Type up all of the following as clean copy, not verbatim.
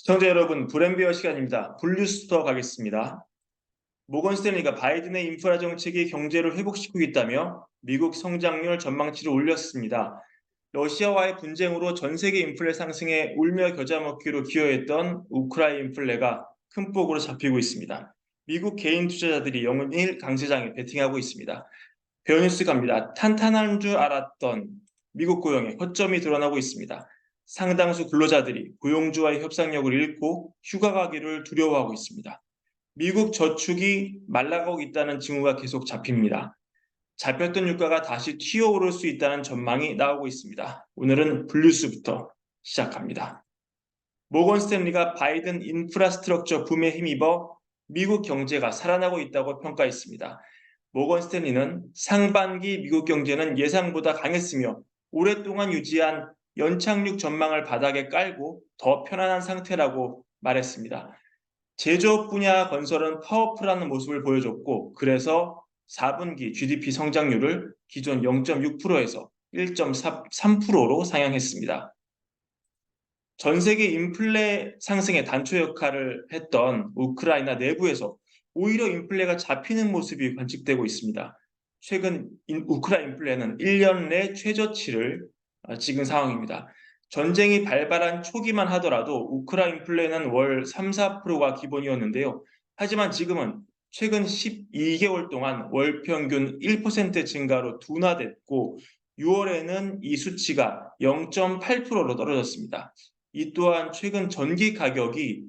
시청자 여러분, 불앤베어 시간입니다. 블루스터 가겠습니다. 모건 스탠리가 바이든의 인프라 정책이 경제를 회복시키고 있다며 미국 성장률 전망치를 올렸습니다. 러시아와의 분쟁으로 전 세계 인플레 상승에 울며 겨자 먹기로 기여했던 우크라이나 인플레가 큰 폭으로 잡히고 있습니다. 미국 개인 투자자들이 영일 강세장에 베팅하고 있습니다. 베어뉴스 갑니다. 탄탄한 줄 알았던 미국 고용의 허점이 드러나고 있습니다. 상당수 근로자들이 고용주와의 협상력을 잃고 휴가 가기를 두려워하고 있습니다. 미국 저축이 말라가고 있다는 징후가 계속 잡힙니다. 잡혔던 유가가 다시 튀어오를 수 있다는 전망이 나오고 있습니다. 오늘은 블루스부터 시작합니다. 모건 스탠리가 바이든 인프라스트럭처 붐에 힘입어 미국 경제가 살아나고 있다고 평가했습니다. 모건 스탠리는 상반기 미국 경제는 예상보다 강했으며 오랫동안 유지한 연착륙 전망을 바닥에 깔고 더 편안한 상태라고 말했습니다. 제조업 분야 건설은 파워풀한 모습을 보여줬고, 그래서 4분기 GDP 성장률을 기존 0.6%에서 1.3%로 상향했습니다. 전 세계 인플레 상승의 단초 역할을 했던 우크라이나 내부에서 오히려 인플레가 잡히는 모습이 관측되고 있습니다. 최근 우크라이나 인플레는 1년 내 최저치를 찍은 상황입니다. 전쟁이 발발한 초기만 하더라도 우크라이나 인플레는 월 3, 4%가 기본이었는데요. 하지만 지금은 최근 12개월 동안 월 평균 1% 증가로 둔화됐고 6월에는 이 수치가 0.8%로 떨어졌습니다. 이 또한 최근 전기 가격이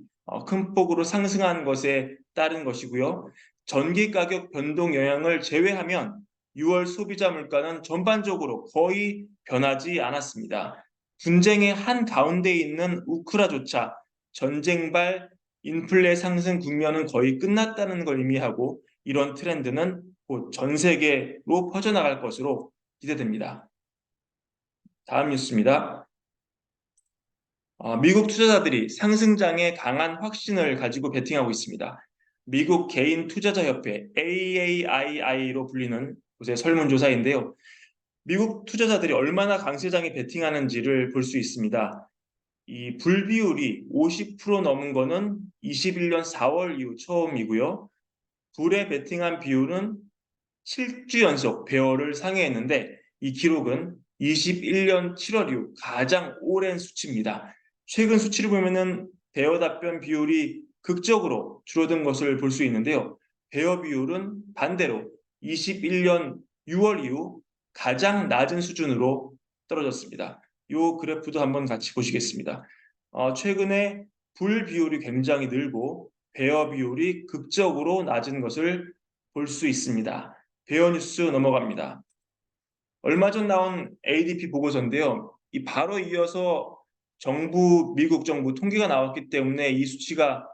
큰 폭으로 상승한 것에 따른 것이고요. 전기 가격 변동 영향을 제외하면 6월 소비자 물가는 전반적으로 거의 변하지 않았습니다. 분쟁의 한 가운데 있는 우크라조차 전쟁발 인플레 상승 국면은 거의 끝났다는 걸 의미하고 이런 트렌드는 곧 전 세계로 퍼져나갈 것으로 기대됩니다. 다음 뉴스입니다. 미국 투자자들이 상승장에 강한 확신을 가지고 베팅하고 있습니다. 미국 개인 투자자 협회 AAII로 불리는 곳의 설문조사인데요. 미국 투자자들이 얼마나 강세장에 베팅하는지를 볼 수 있습니다. 이 불비율이 50% 넘은 거는 21년 4월 이후 처음이고요. 불에 베팅한 비율은 7주 연속 배열을 상회했는데 이 기록은 21년 7월 이후 가장 오랜 수치입니다. 최근 수치를 보면은 배어 답변 비율이 극적으로 줄어든 것을 볼 수 있는데요. 배어 비율은 반대로 21년 6월 이후 가장 낮은 수준으로 떨어졌습니다. 이 그래프도 한번 같이 보시겠습니다. 최근에 불 비율이 굉장히 늘고 배어 비율이 극적으로 낮은 것을 볼 수 있습니다. 베어 뉴스 넘어갑니다. 얼마 전 나온 ADP 보고서인데요. 이 바로 이어서 미국 정부 통계가 나왔기 때문에 이 수치가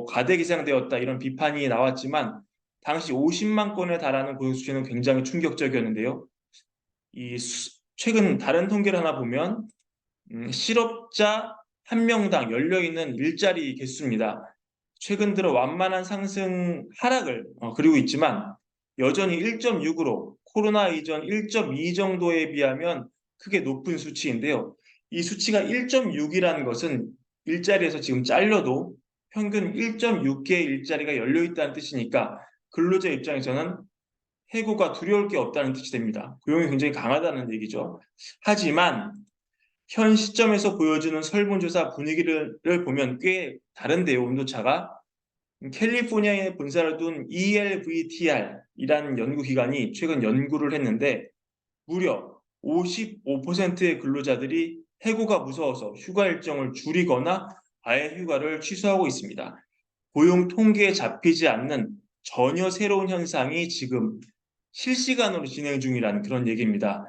과대기상되었다 이런 비판이 나왔지만 당시 50만 건에 달하는 고용 수치는 굉장히 충격적이었는데요. 최근 다른 통계를 하나 보면 실업자 한 명당 열려있는 일자리 개수입니다. 최근 들어 완만한 상승 하락을 그리고 있지만 여전히 1.6으로 코로나 이전 1.2 정도에 비하면 크게 높은 수치인데요. 이 수치가 1.6이라는 것은 일자리에서 지금 잘려도 평균 1.6개의 일자리가 열려 있다는 뜻이니까 근로자 입장에서는 해고가 두려울 게 없다는 뜻이 됩니다. 고용이 굉장히 강하다는 얘기죠. 하지만 현 시점에서 보여주는 설문조사 분위기를 보면 꽤 다른데요, 온도차가. 캘리포니아에 본사를 둔 ELVTR이라는 연구기관이 최근 연구를 했는데 무려 55%의 근로자들이 해고가 무서워서 휴가 일정을 줄이거나 아예 휴가를 취소하고 있습니다. 고용 통계에 잡히지 않는 전혀 새로운 현상이 지금 실시간으로 진행 중이라는 그런 얘기입니다.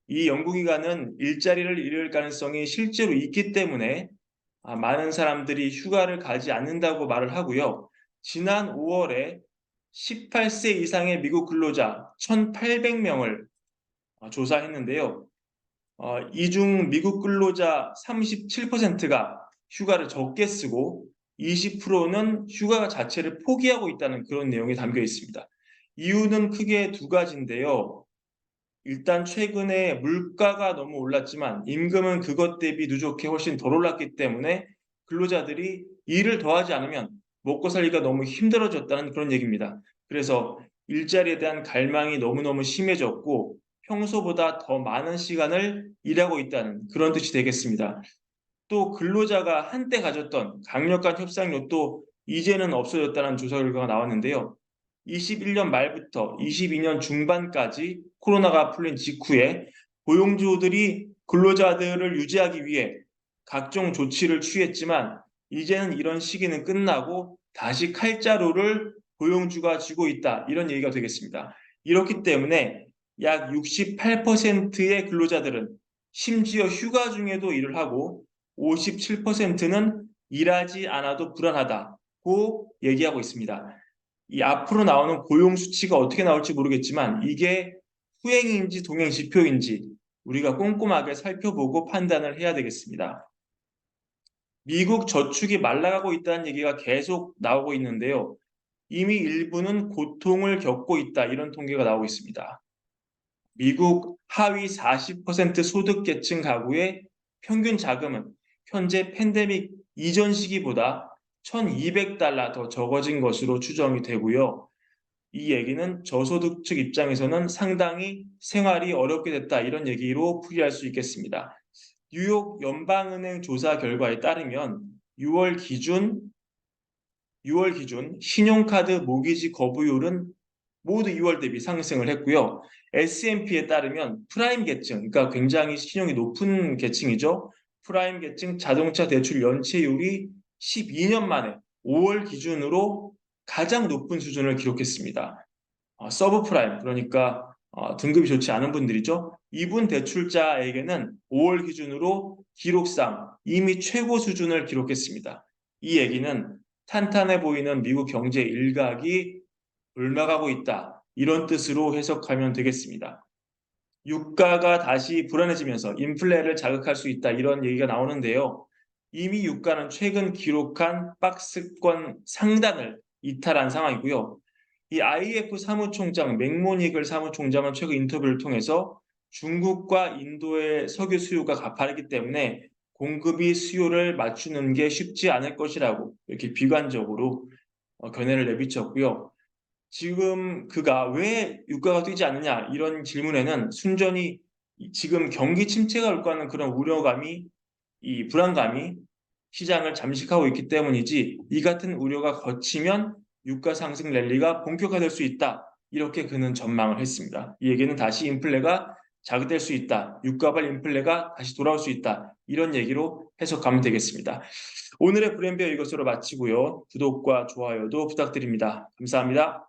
이 연구기관은 일자리를 잃을 가능성이 실제로 있기 때문에 많은 사람들이 휴가를 가지 않는다고 말을 하고요. 지난 5월에 18세 이상의 미국 근로자 1,800명을 조사했는데요. 이 중 미국 근로자 37%가 휴가를 적게 쓰고 20%는 휴가 자체를 포기하고 있다는 그런 내용이 담겨 있습니다. 이유는 크게 두 가지인데요. 일단 최근에 물가가 너무 올랐지만 임금은 그것 대비 누적해 훨씬 덜 올랐기 때문에 근로자들이 일을 더하지 않으면 먹고 살기가 너무 힘들어졌다는 그런 얘기입니다. 그래서 일자리에 대한 갈망이 너무너무 심해졌고 평소보다 더 많은 시간을 일하고 있다는 그런 뜻이 되겠습니다. 또 근로자가 한때 가졌던 강력한 협상력도 이제는 없어졌다는 조사 결과가 나왔는데요. 21년 말부터 22년 중반까지 코로나가 풀린 직후에 고용주들이 근로자들을 유지하기 위해 각종 조치를 취했지만 이제는 이런 시기는 끝나고 다시 칼자루를 고용주가 쥐고 있다. 이런 얘기가 되겠습니다. 이렇기 때문에 약 68%의 근로자들은 심지어 휴가 중에도 일을 하고 57%는 일하지 않아도 불안하다고 얘기하고 있습니다. 이 앞으로 나오는 고용 수치가 어떻게 나올지 모르겠지만 이게 후행인지 동행 지표인지 우리가 꼼꼼하게 살펴보고 판단을 해야 되겠습니다. 미국 저축이 말라가고 있다는 얘기가 계속 나오고 있는데요. 이미 일부는 고통을 겪고 있다 이런 통계가 나오고 있습니다. 미국 하위 40% 소득계층 가구의 평균 자금은 현재 팬데믹 이전 시기보다 1,200달러 더 적어진 것으로 추정이 되고요. 이 얘기는 저소득층 입장에서는 상당히 생활이 어렵게 됐다 이런 얘기로 풀이할 수 있겠습니다. 뉴욕 연방은행 조사 결과에 따르면 6월 기준 6월 기준 신용카드 모기지 거부율은 모두 2월 대비 상승을 했고요. S&P에 따르면 프라임 계층, 그러니까 굉장히 신용이 높은 계층이죠. 프라임 계층 자동차 대출 연체율이 12년 만에 5월 기준으로 가장 높은 수준을 기록했습니다. 서브프라임, 그러니까 등급이 좋지 않은 분들이죠. 이분 대출자에게는 5월 기준으로 기록상 이미 최고 수준을 기록했습니다. 이 얘기는 탄탄해 보이는 미국 경제 일각이 өл망하고 있다. 이런 뜻으로 해석하면 되겠습니다. 유가가 다시 불안해지면서 인플레를 자극할 수 있다. 이런 얘기가 나오는데요. 이미 유가는 최근 기록한 박스권 상단을 이탈한 상황이고요. 이 IF 사무총장 맥모니글 사무총장은 최근 인터뷰를 통해서 중국과 인도의 석유 수요가 가파르기 때문에 공급이 수요를 맞추는 게 쉽지 않을 것이라고 이렇게 비관적으로 견해를 내비쳤고요. 지금 그가 왜 유가가 뛰지 않느냐 이런 질문에는 순전히 지금 경기 침체가 올 거라는 그런 우려감이 이 불안감이 시장을 잠식하고 있기 때문이지 이 같은 우려가 거치면 유가 상승 랠리가 본격화될 수 있다. 이렇게 그는 전망을 했습니다. 이 얘기는 다시 인플레가 자극될 수 있다. 유가발 인플레가 다시 돌아올 수 있다. 이런 얘기로 해석하면 되겠습니다. 오늘의 브랜비어 이것으로 마치고요. 구독과 좋아요도 부탁드립니다. 감사합니다.